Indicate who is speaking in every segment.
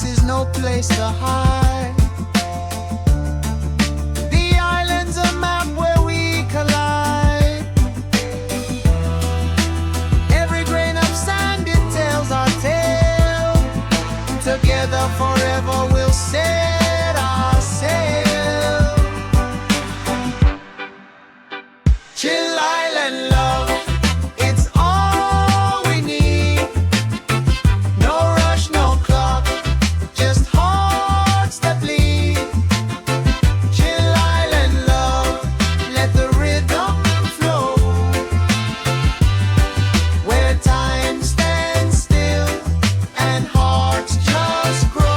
Speaker 1: this is no place to hide. The island's a map where we collide. Every grain of sand, it tells our tale. Together forever we'll set our sail. Chill island love, it's all we need. No rush, no clock, just hearts that bleed. Chill island love, let the rhythm flow. Where time stands still and hearts just grow.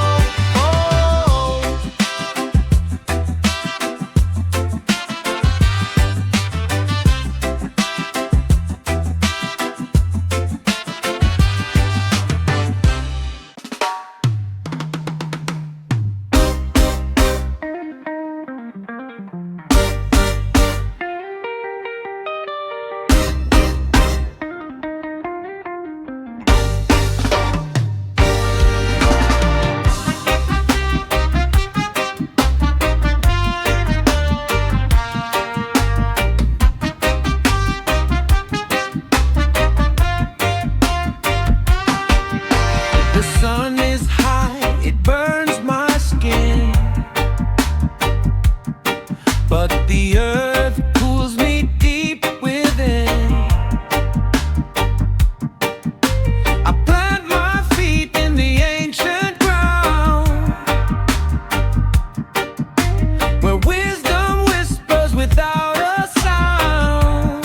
Speaker 1: The sun is high, it burns my skin, but the earth cools me deep within. I plant my feet in the ancient ground, where wisdom whispers without a sound.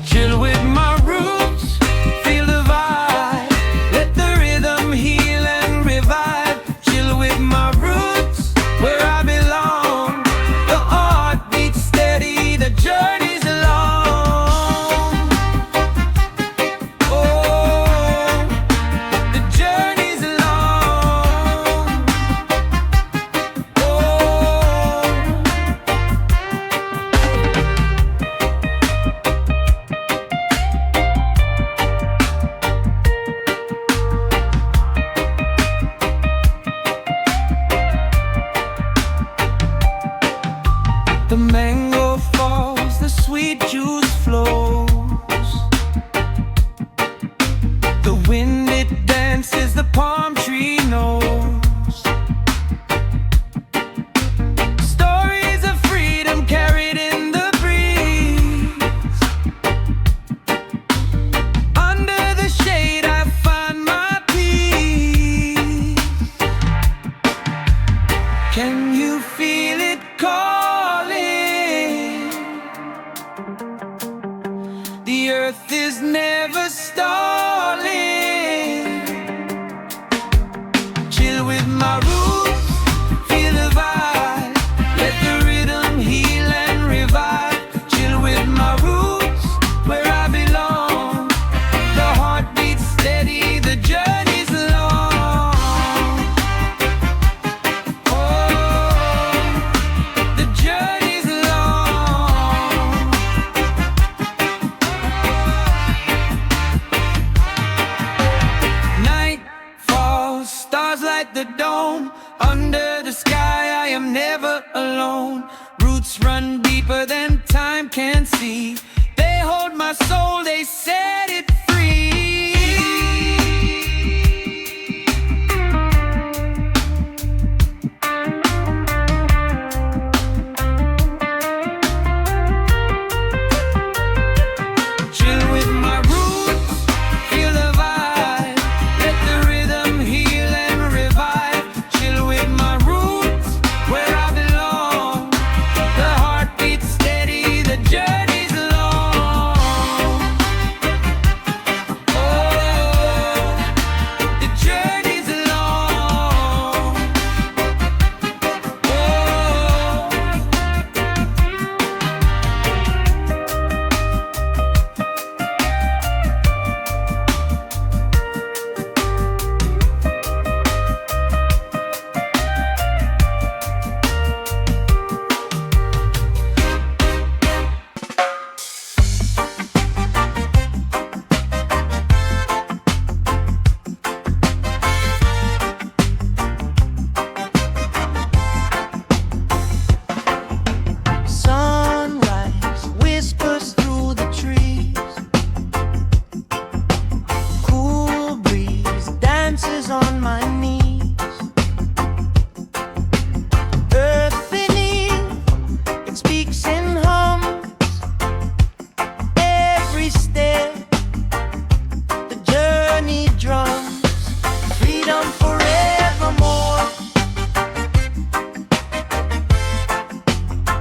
Speaker 1: Chill with my roots, feel the vibe. Let the rhythm heal and revive. Chill with my roots, where I belong. The heart beats steady, the journey's long. Oh, the journey's long. Oh. The mango falls, the sweet juice flows. The wind it dances, the palm tree knows. Stories of freedom carried in the breeze. Under the shade I find my peace. Can you feel it calling? The earth is never stalling. Chill with my roots, feel the vibe. Let the rhythm heal and revive. Chill with my roots, where I belong. The heart beats steady, the journey's long. Oh, the journey's long. Night falls, stars light the dome. Under the sky I am never alone. Roots run deeper than time can see. They hold my soul, they set it free. Chill with my roots, feel the vibe. Let the rhythm heal and revive. Chill with my roots, where I belong. The heart beats steady, the journey's long. on my knees. Earth beneath, it speaks in hums. Every step, the journey drums. Freedom forevermore.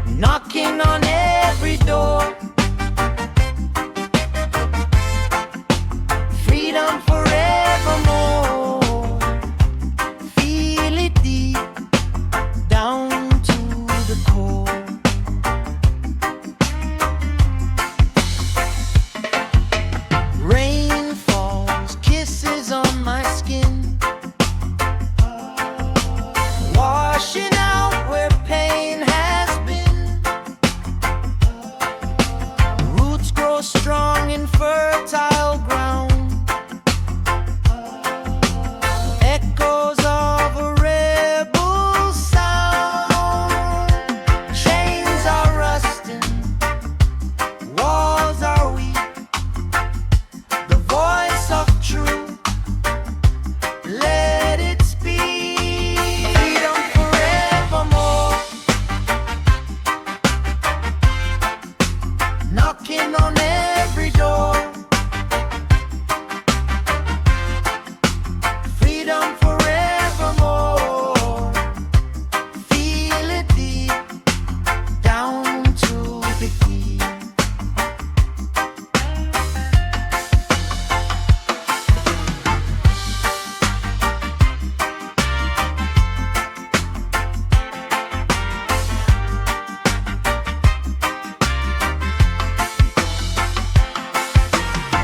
Speaker 1: Knocking on every door. Freedom forevermore. Feel it deep down to the core. Rain falls, kisses on my skin, washing out where pain has been. Roots grow strong in fertile ground. Echoes of a rebel sound. Chains are rusting, walls are weak. The voice of truth, let it speak. Freedom forevermore. Knocking on every door. Freedom forevermore. Feel it deep down to the key.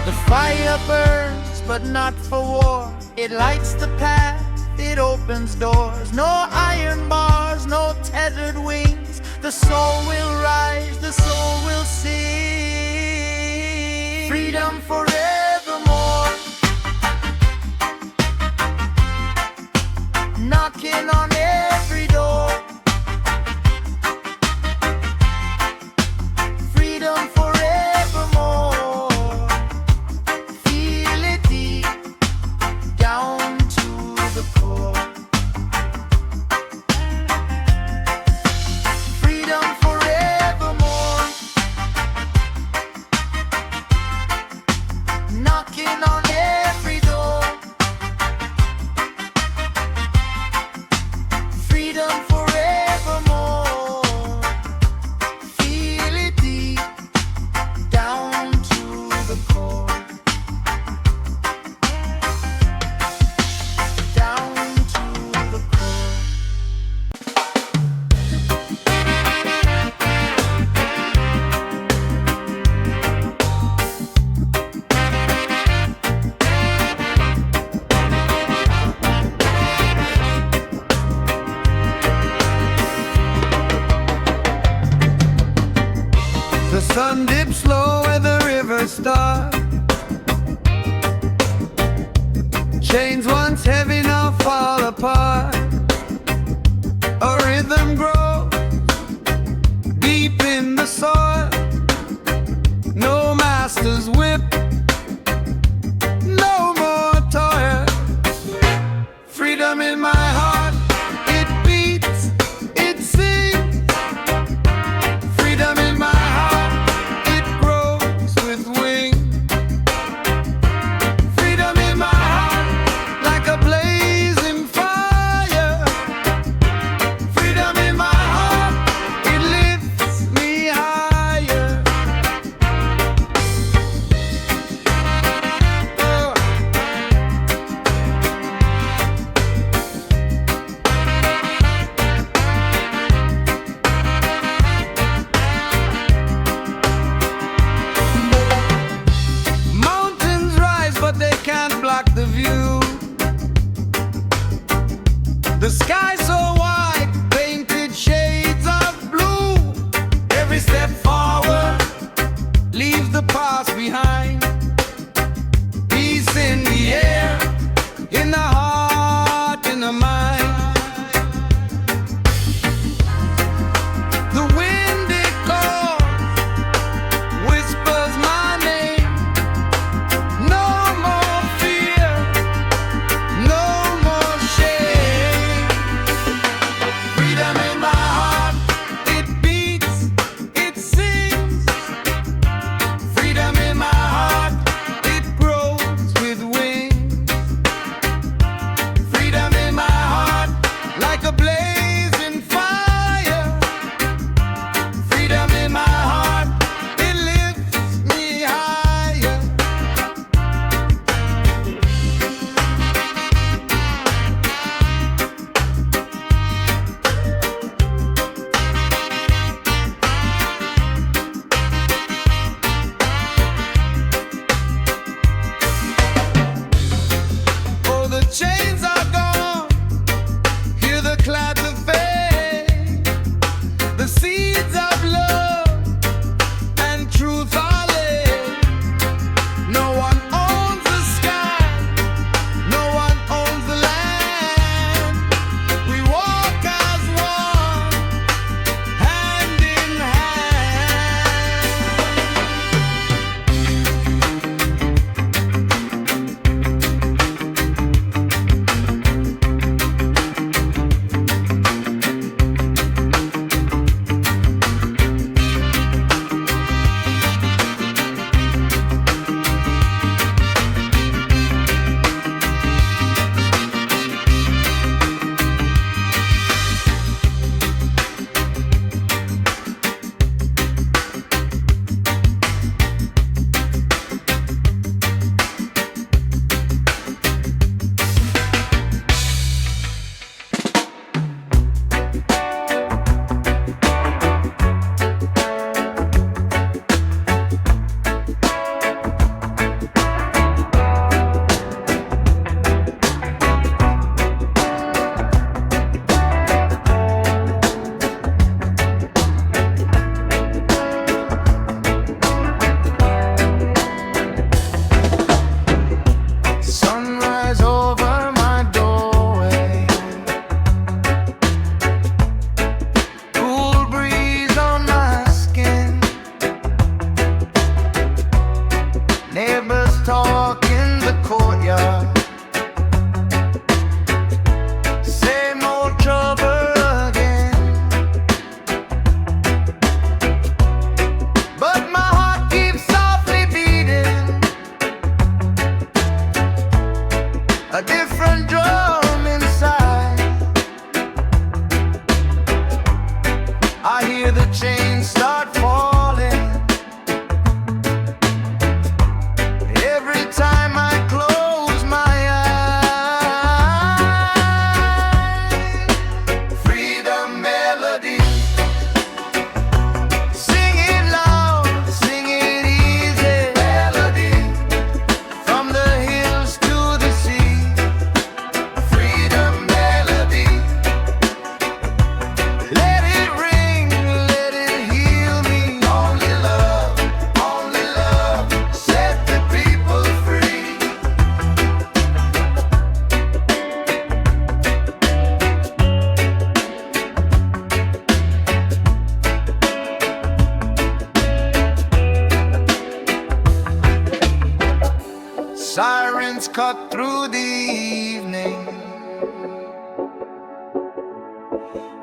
Speaker 1: The fire burns, but not for war. It lights the path, it opens doors. No iron bars, no tethered wings. The soul will rise, the soul will sing. Freedom forevermore. Knocking on every door. Freedom forevermore. Feel it deep down to the core. Freedom forevermore. Knocking on every door. Freedom forevermore. Feel it deep down to the core. Down to the core. The sun dips low where the river starts. Chains once heavy now fall apart. A rhythm grows deep in the soil. No master's whip, no more toil. Freedom in my heart, it beats, it sings. Freedom in my heart, it grows with wings. Freedom in my heart, like a blazing fire. Freedom in my heart, it lifts me higher. Oh. Mountains rise, but they can't block the view. The sky so wide, painted shades of blue. Every step forward leaves the past behind. Peace in the air, in the heart, in the mind. The wind it calls, whispers my name. No more fear, no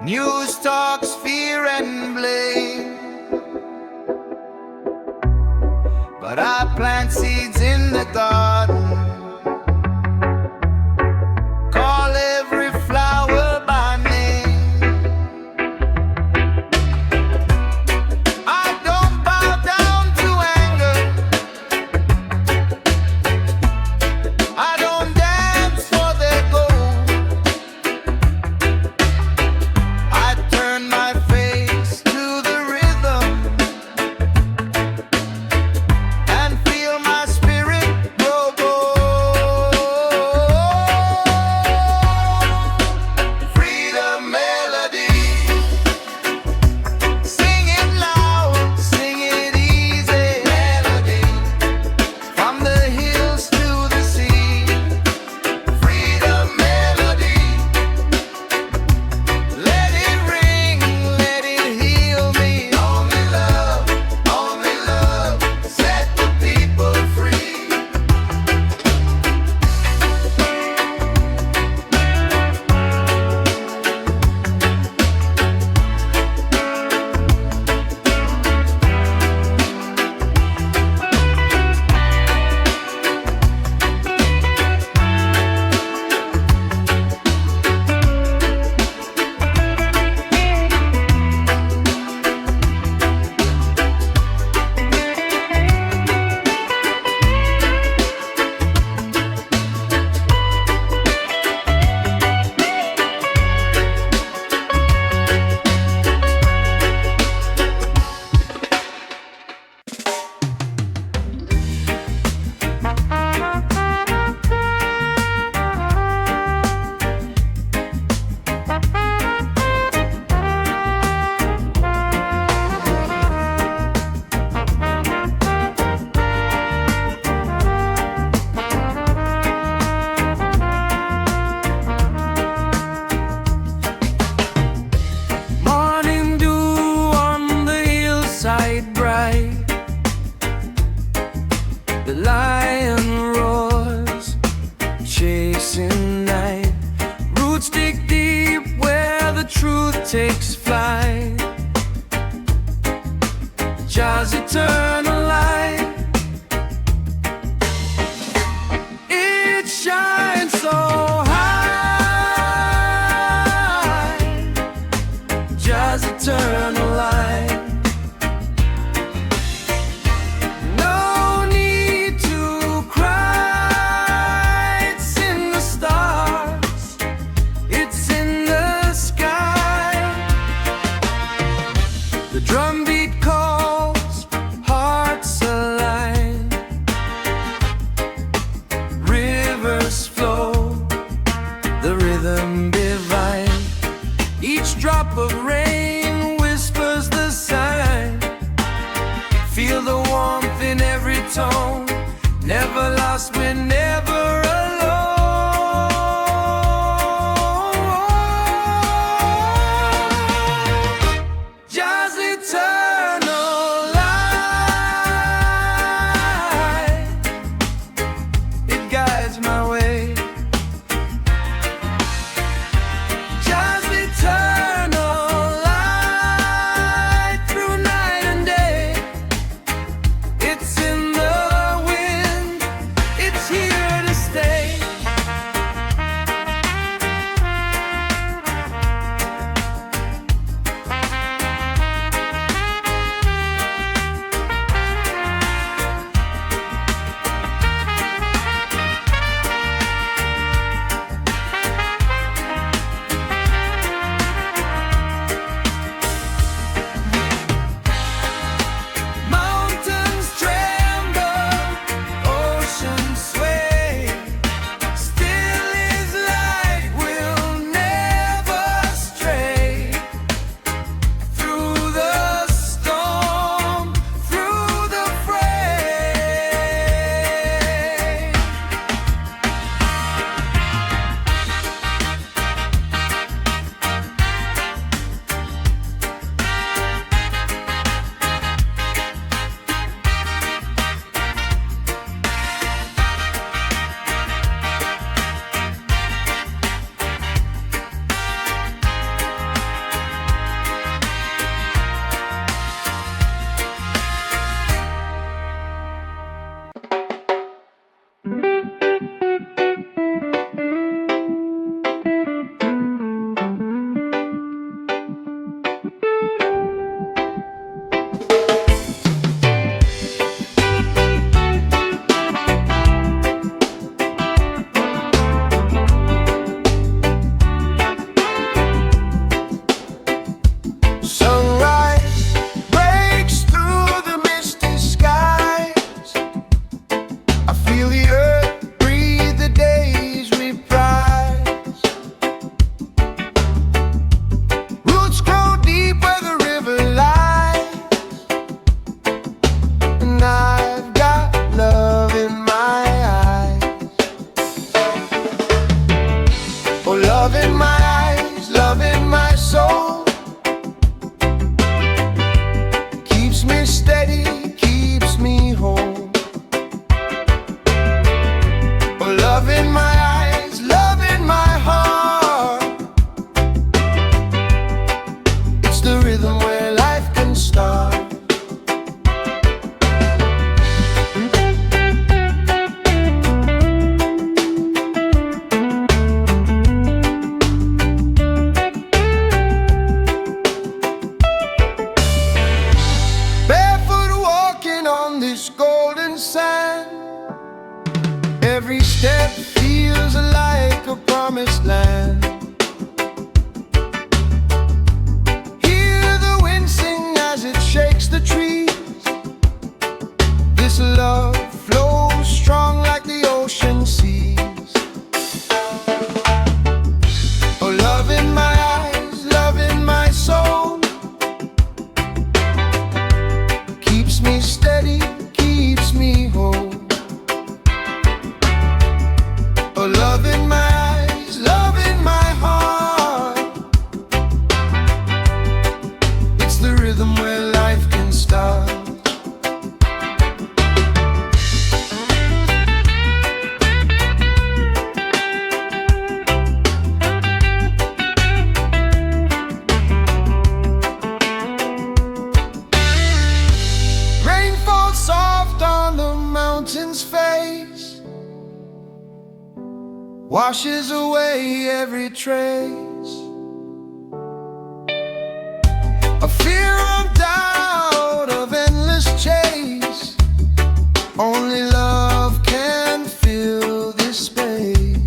Speaker 1: News talks fear and blame, but I plant seeds in the garden, call every flower by name. I don't bow down to anger, I don't dance for their gold. I turn my face to the rhythm and feel my spirit grow bold. Freedom melody, sing it loud, sing it easy. Melody, from the hills to the sea. Freedom melody, let it ring, let it heal me. Only love, set the people free. Morning dew on the hillside bright, the lion roars, chasing night. Roots dig deep where the truth takes flight. Jah's eternal light, it shines so high. Jah's eternal light. No need to cry, it's in the stars, it's in the sky. The drumbeat calls, hearts align, rivers flow, the rhythm divine. Each drop of rain whispers the sign. Feel the warmth in every tone. Never lost, we're never alone. Just eternal light, it guides my way. Just eternal light through night and day. It's in the wind, it's here to stay. in my eyes, love in my soul, keeps me steady, keeps me whole. Oh, love in my eyes, love in my heart, it's the rhythm where life can start. Golden sand, every step feels like a promised land. Hear the wind sing as it shakes the trees. This love flows strong like the ocean seas. Oh, love in my eyes, love in my soul, keeps me steady, keeps me whole. Oh, love in my eyes, love in my heart, it's the rhythm where life can start. Rain falls soft on the mountain's face, washes away every trace of fear, of doubt, of endless chase. Only love can fill this space.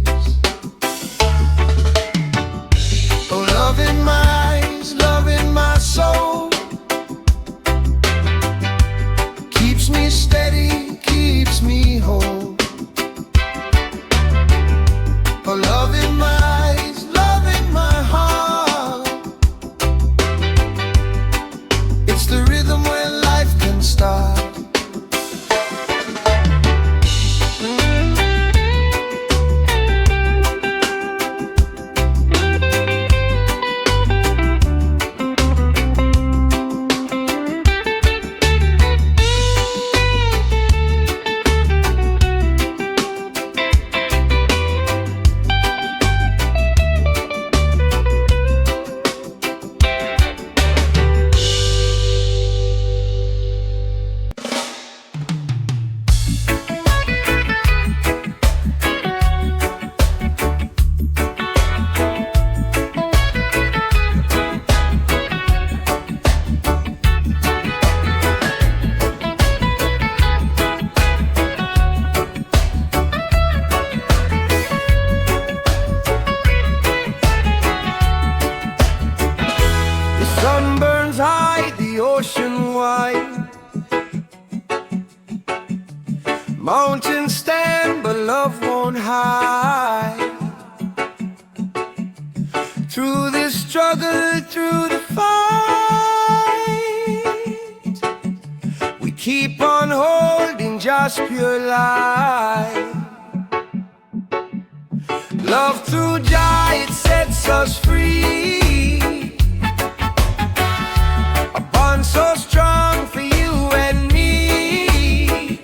Speaker 1: Oh, love in my eyes, love in my soul, keeps me steady, keeps me whole. Oh, love in my eyes, love in my heart, it's the rhythm where life can start. Sun burns high, the ocean wide, mountains stand but love won't hide. Through this struggle, through the fight, we keep on holding just pure light. Love through Jah, it sets us free. A bond so strong for you and me.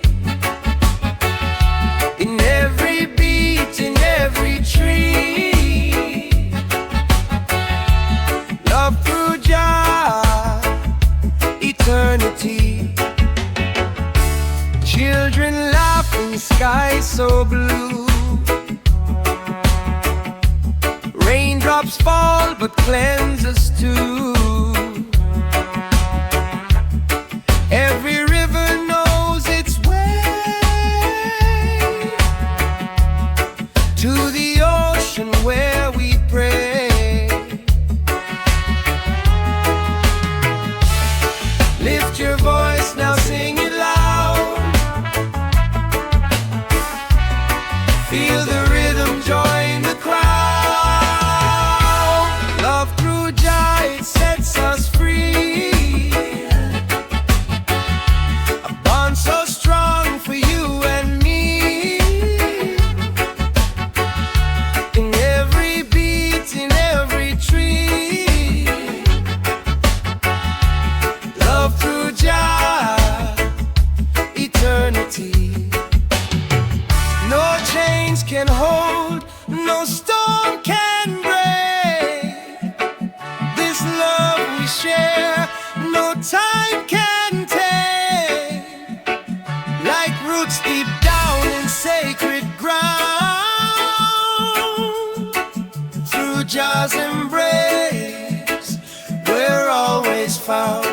Speaker 1: In every beat, in every tree. Love through Jah, eternity. Children laughing, sky so blue. Raindrops fall but cleanse us too. Every river knows its way to the ocean where we pray. Lift your voice now, sing it loud. Feel the rhythm, join the crowd. Love through Jah, it sets us through Jah's embrace, we're always found.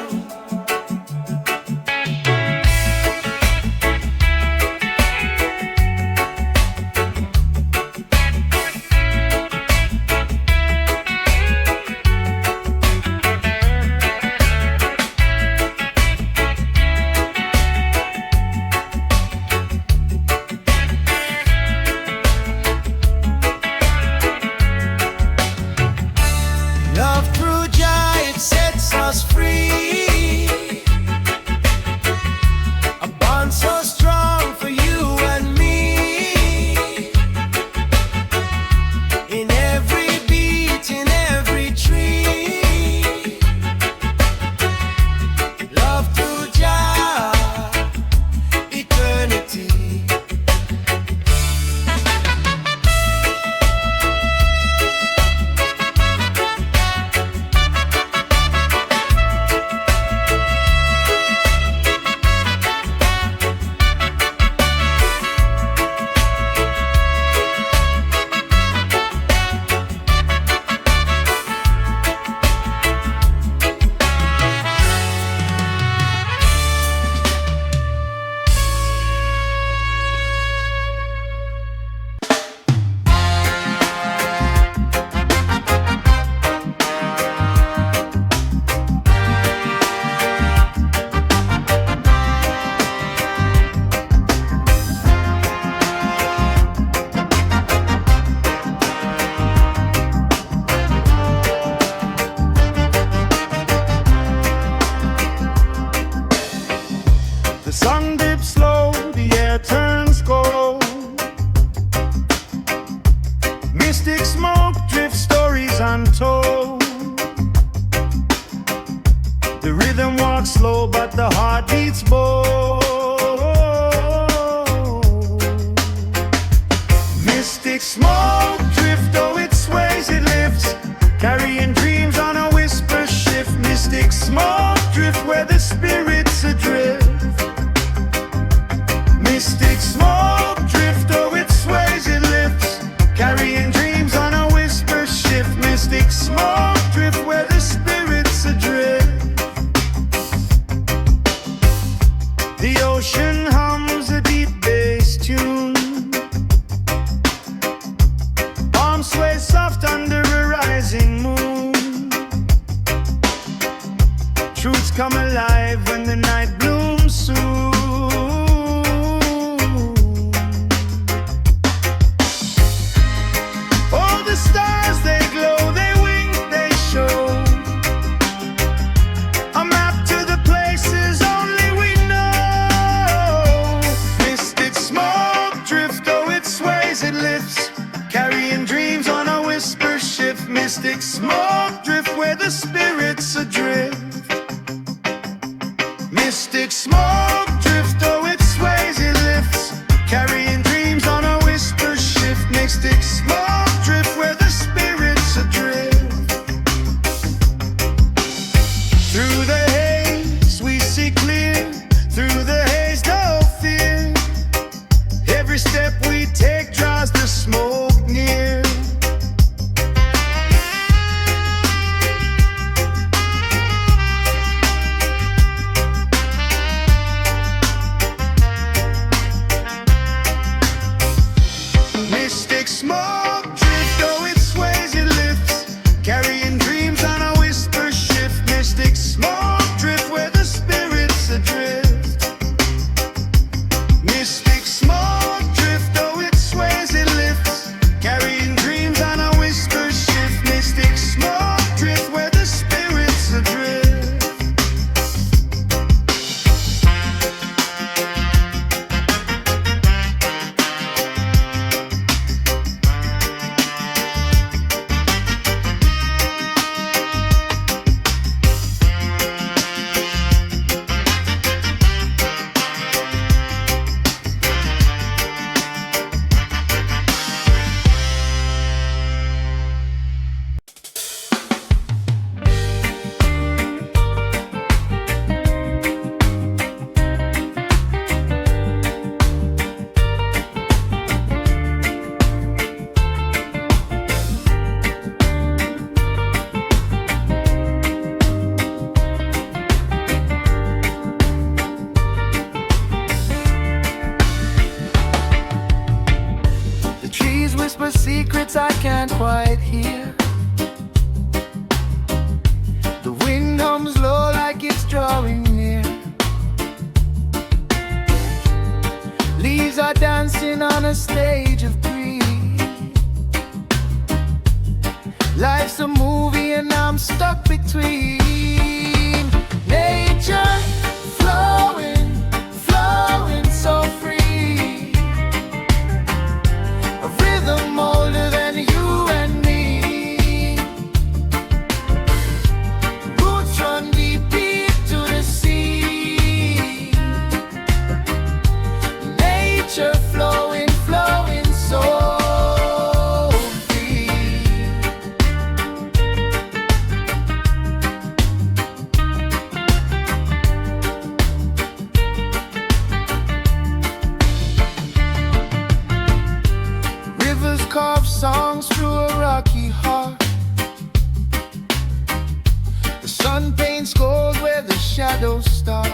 Speaker 1: Love through Jah, it sets us free. A bond so strong for you and me. In every beat, in every tree. Love through Jah, eternity.
Speaker 2: The sun dips slow, the air turns cold. Mystic smoke drifts stories untold. The rhythm walks slow, but the heart beats bold. Mystic smoke drift, though it sways, it lifts, carrying dreams on a whisper shift. Mystic smoke drift where the spirits adrift. Mystic smoke drift, though it sways, it lifts, carrying dreams on a whisper shift. Mystic smoke drift where the spirits adrift. The ocean hums a deep bass tune. Arms sway soft under a rising moon. Truths come alive when the night blooms soon. All the stars, they glow, they wink, they show a map to the places only we know. Mystic smoke drift, though it sways, it lifts, carrying dreams on a whisper shift. Mystic smoke drift where the spirits adrift. Mystic smoke drift, though it sways, it lifts, carrying dreams on a whisper shift. Mystic smoke drift where the spirits adrift. Through the haze we see clear, through the haze no fear. Every step we take draws the smoke near.
Speaker 1: right here. The wind hums low like it's drawing near. Leaves are dancing on a stage of green. Life's a movie and I'm stuck between nature flowing, flowing so free. A rhythm older than you and me. Roots run deep, deep to the sea. Nature flowing, flowing so free. Rivers carve songs through a rocky heart. The sun paints gold where the shadows start.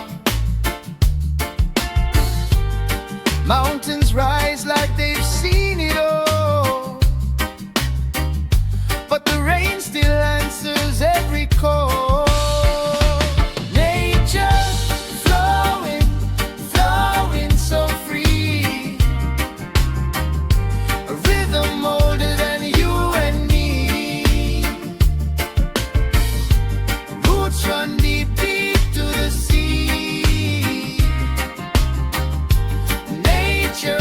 Speaker 1: Mountains rise like they've seen it all, but the rain still answers every call. Nature flowing, flowing so free. A rhythm older than you and me. Roots run deep, deep to the sea. Nature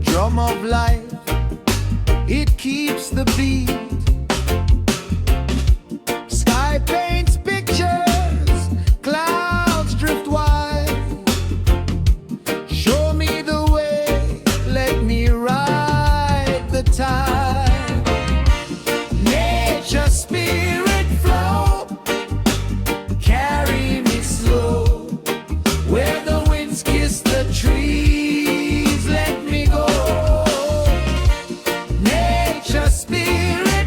Speaker 2: drum of life, it keeps the beat. Sky paints pictures, clouds drift wide. Show me the way, let me ride the tide. Nature spirit flow, carry me slow. Where the winds kiss the trees, let me go. Nature spirit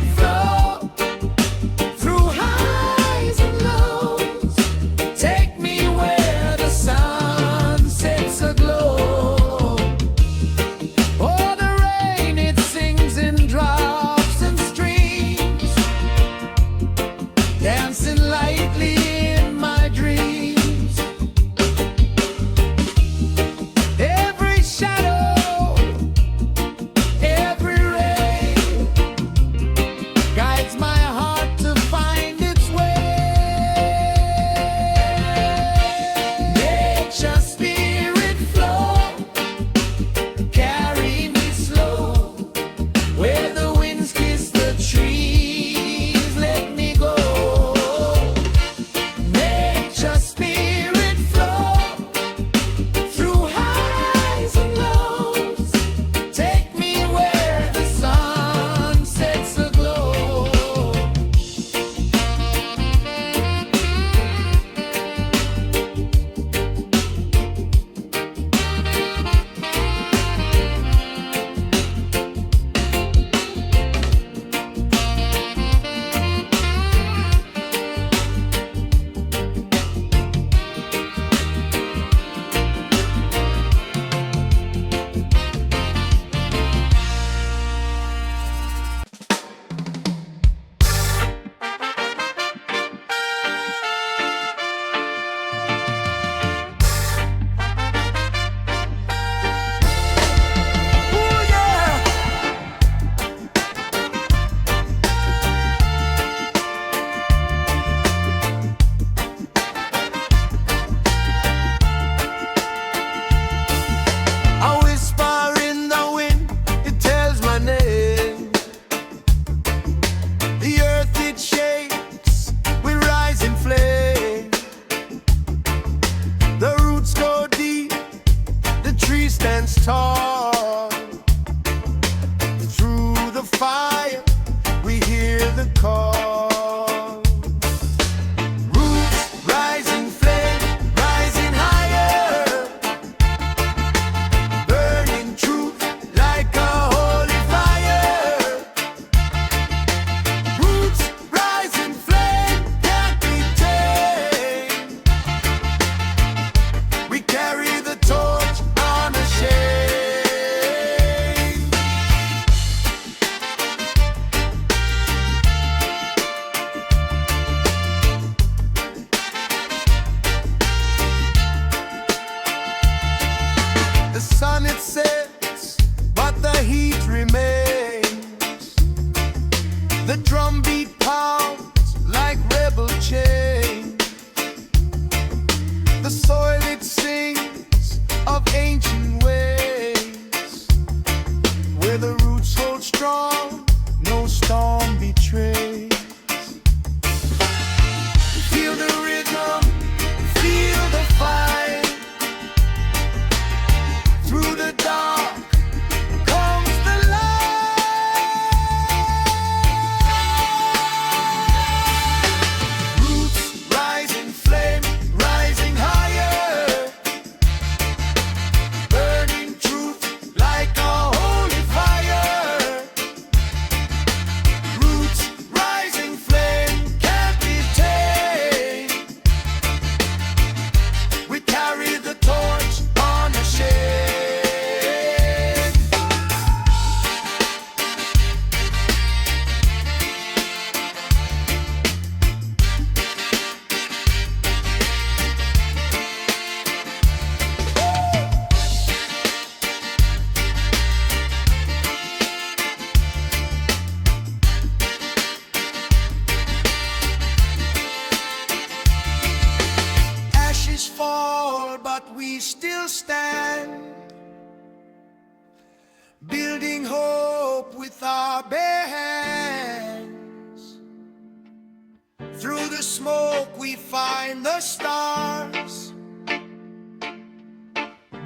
Speaker 2: find the stars,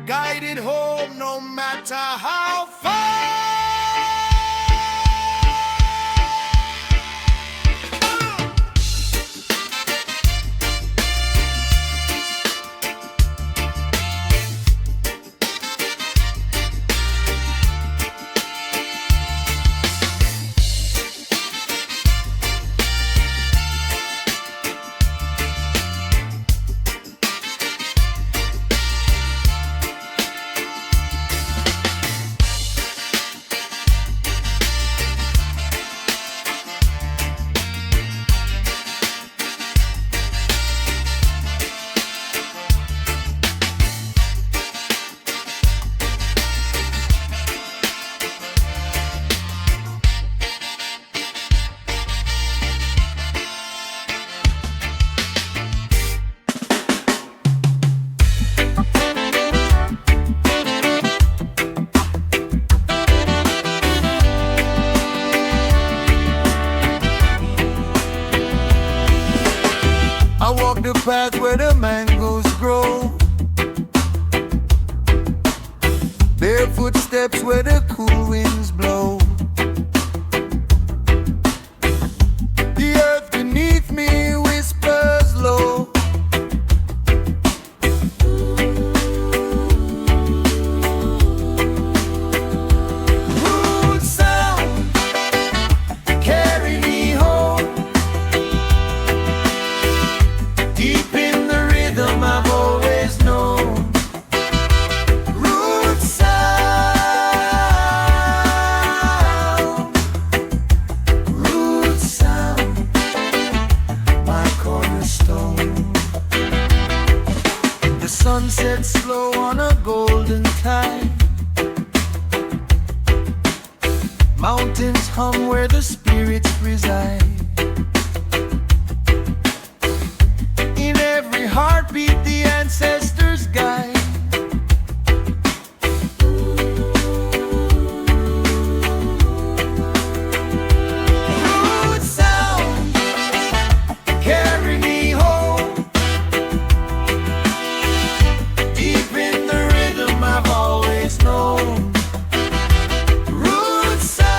Speaker 2: guided home no matter how far.
Speaker 1: I walk the path where the mangoes grow, barefoot steps where the cool winds blow. The earth beneath me whispers low. Rude sound carry me home, deep in the rhythm I've always known. Root sound, my cornerstone. The sun sets slow on a golden tide, mountains hum where the spirits reside. In every heartbeat the ancestors guide. Root sound carry me home, deep in the rhythm I've always known. Root sound,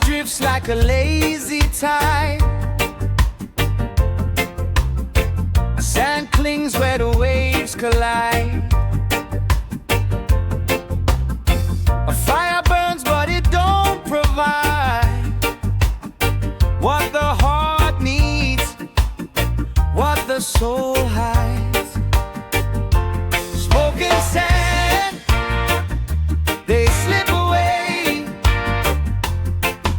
Speaker 1: drifts like a lazy tide. Sand clings where the waves collide. A fire burns but it don't provide what the heart needs, what the soul hides. Smoke and sand, they slip away.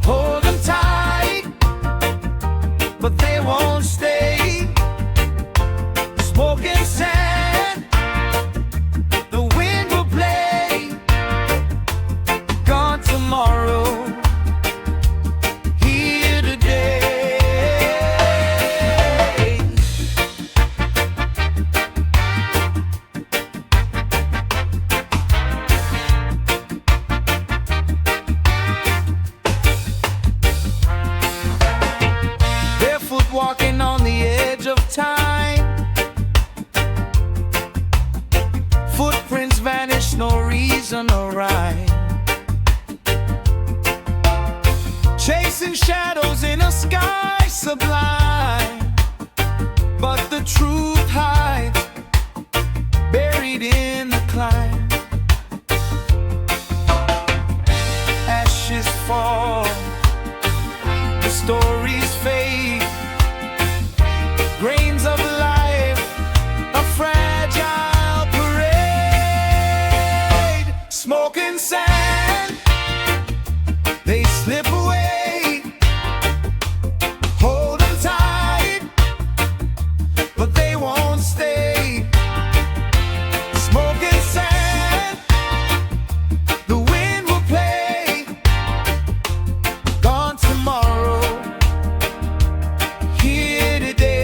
Speaker 1: Hold them tight, but they won't stay. Smoke and sand, the wind will play. Gone tomorrow, here today. Barefoot walking on the edge of time. Footprints vanish, no reason or rhyme. Chasing shadows in a sky sublime, but the truth hides, buried in the climb. Ashes fall, the stories fade. Grains of life, a fragile parade. Smoke and sand, they slip away. Hold them tight, but they won't stay. Smoke and sand, the wind will play. Gone tomorrow, here today.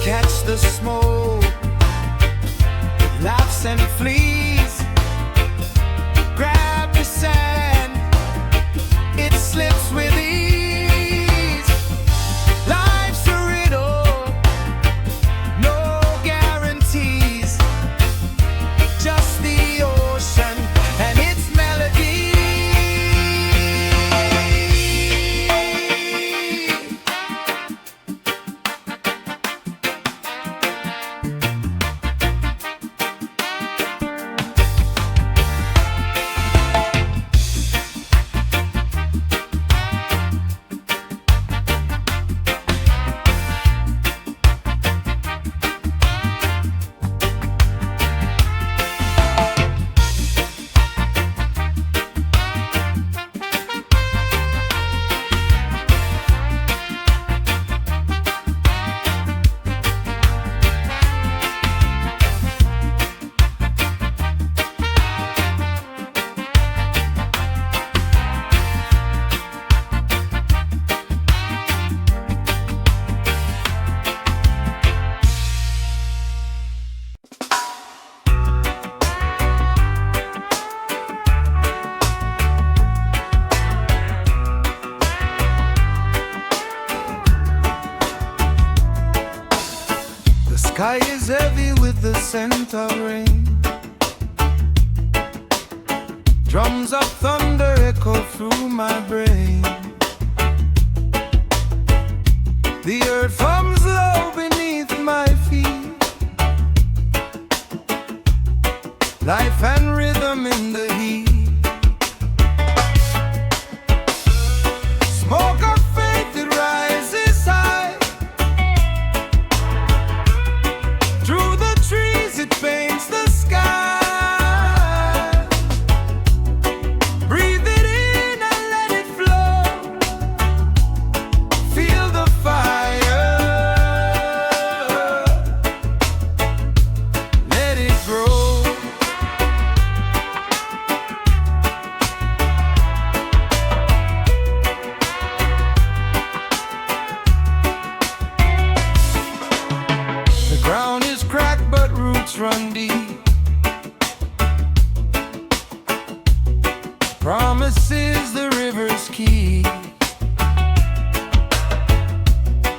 Speaker 1: Catch the smoke, laughs and flees. Grab the sand, it slips with ease. Life's a riddle, no guarantees. Just the ocean and its melody. The sky is heavy with the scent of rain. Drums of thunder echo through my brain. The earth hums low beneath my feet. Life and rhythm in the heat. Smoke of faith, it rises high. Through the trees, it paints the sky. Breathe it in and let it flow.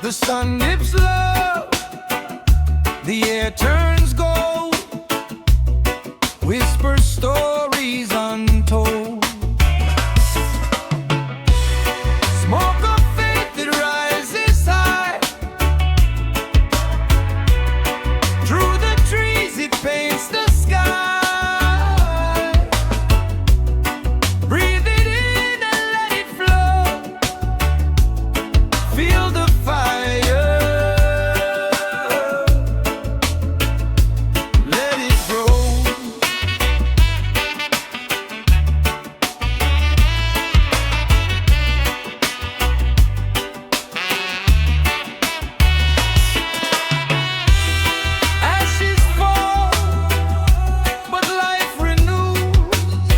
Speaker 1: The sun dips low, the air turns gold, whisper stories untold. Smoke of faith that rises high, through the trees it paints the sky. Breathe it in and let it flow. Feel the fire. Let it grow. Ashes fall, but life renews.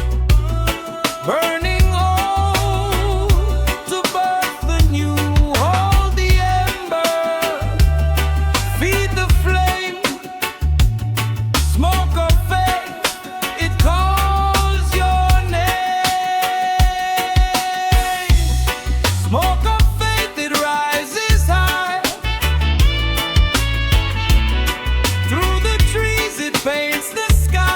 Speaker 1: Burning old to birth the new. Hold the ember, feed the flame. Smoke of faith, it calls your name. Smoke of faith, it rises high. Through the trees it paints the sky.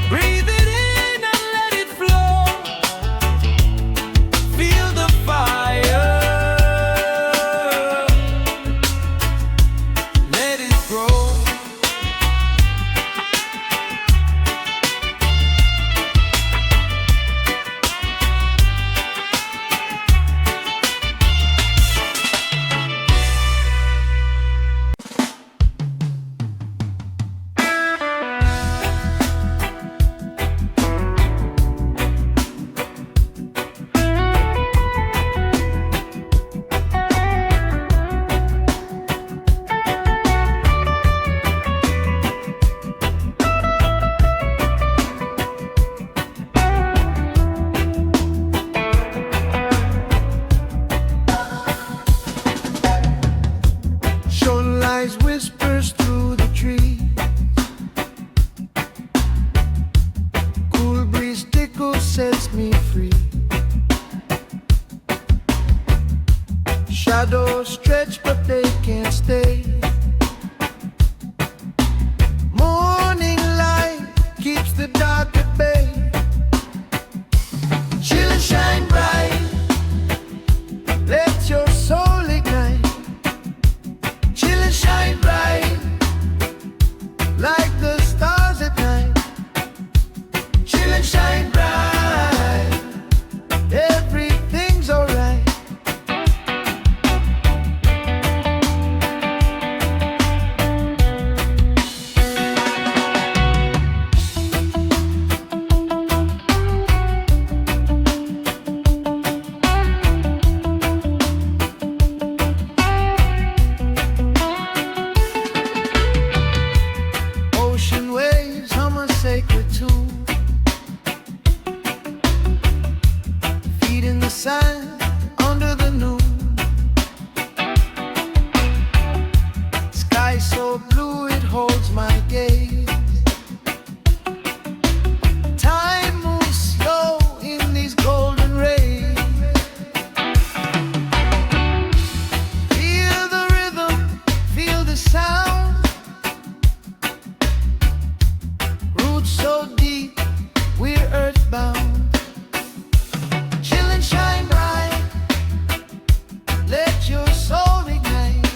Speaker 1: Breathe it in and let it flow. Feel the fire. Let it grow. Sunlight whispers through the trees. Cool breeze tickles, sets me free. Shadows stretch, but they can't stay. Morning light keeps the dark at bay. Chill and shine bright. Let your soul ignite. Chill and shine bright, like the stars at night. Chill and shine bright, everything's alright. Ocean waves hum a sacred tune, feeding the sand under the noon. Sky so blue it holds my gaze. Time moves slow in these golden rays. Feel the rhythm, feel the sound. Roots so deep, we're earthbound. Chill and shine bright, let your soul ignite.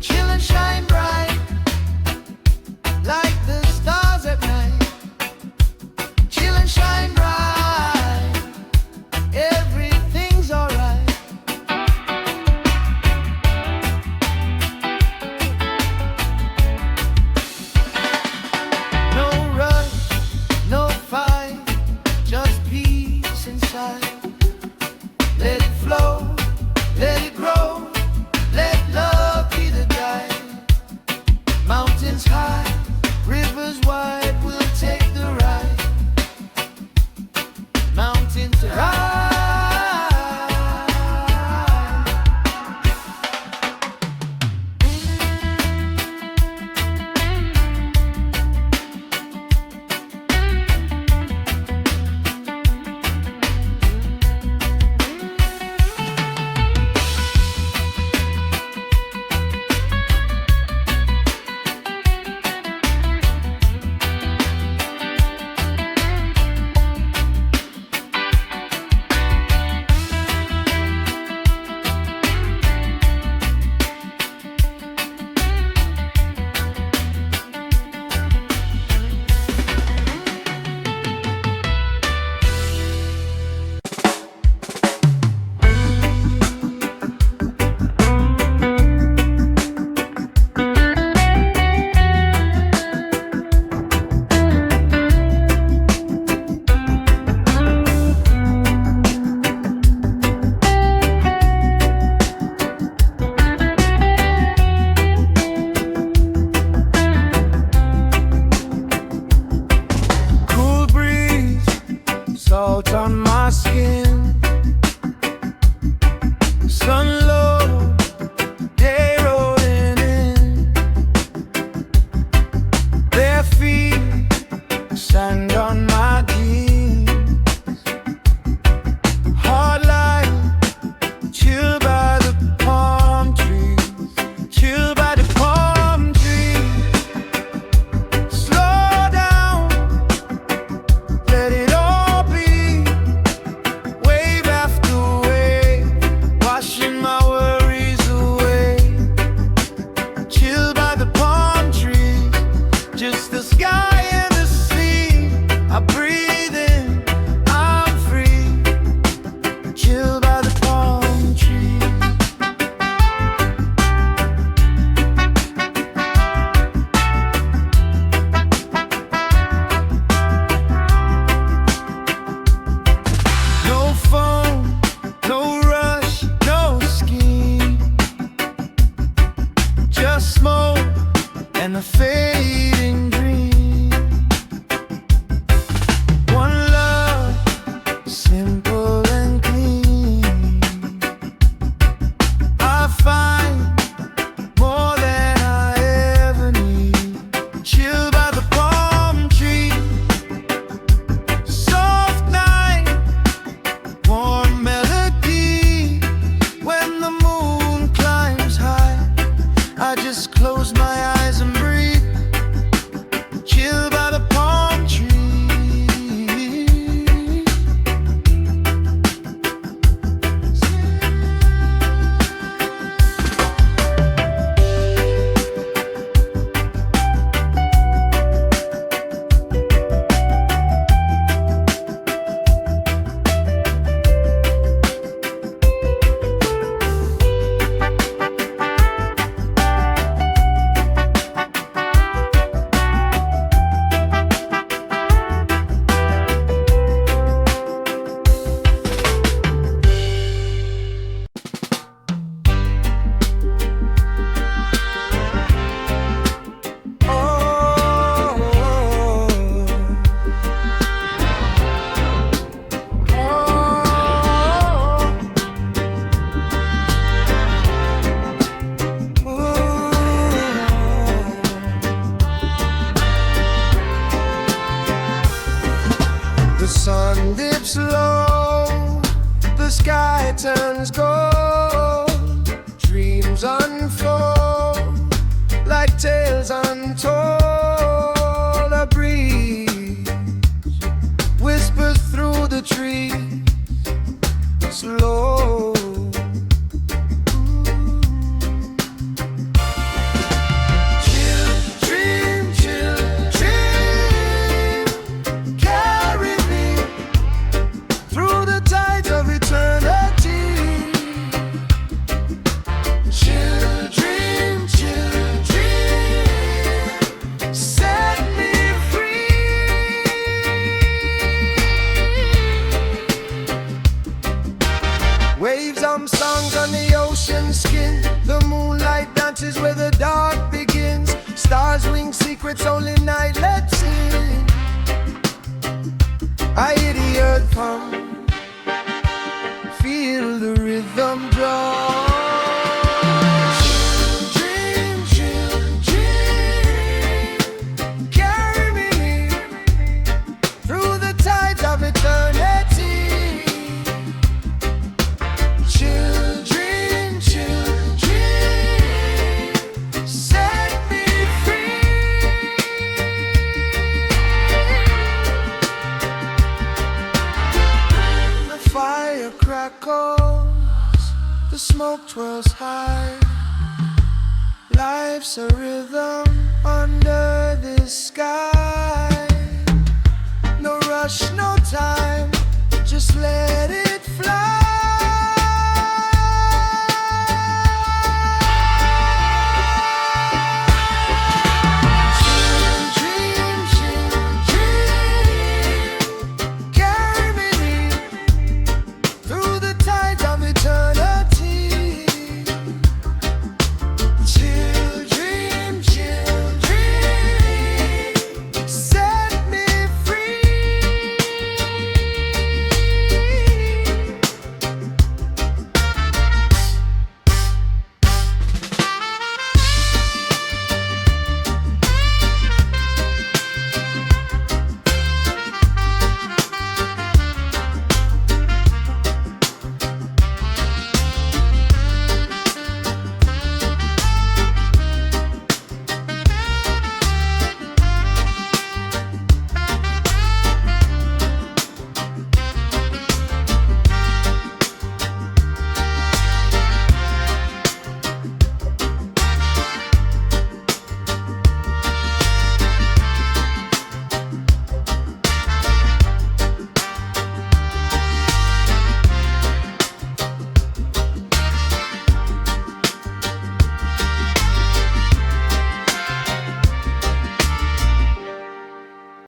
Speaker 1: Chill and shine bright, like the stars at night. Chill and shine bright, everything's alright. No rush, no fight, just peace inside. Let it flow, let it grow, let love be the guide. Mountains high, rivers wide, we'll take the ride. Mountains high. salt on my skin. Sun low, day rolling in. Bare feet, sand on my jeans. Hard light, chill by the palm trees. Chill by the palm trees. Slow down, let it all be. Wave after wave, washing my worries away. Chill by the palm trees, just the sky and the sea. I breathe in, I'm free. Chill by the palm trees. No phone, no rush, no scheme. Just smoke and a fading dream. One love, simple and clean. I find more than I ever need. Chill by the palm tree. Soft night, warm melody. When the moon climbs high, I just close my eyes and breathe. Chill by the palm tree. The sun dips low, the sky turns gold. Dreams unfold like tales untold. A breeze whispers through the trees, slow. Chill, dream, carry me through the tides of eternity. Chill, dream, set me free. Waves songs on the ocean skin. The moonlight dances where the dark begins. Stars wing secrets only night lets in. I hear the earth hum, feel the rhythm draw. Dream, carry me through the tides of eternity. Chill, dream, set me free. The fire crackles, the smoke twirls high. Life's a rhythm under this sky. No rush, no time,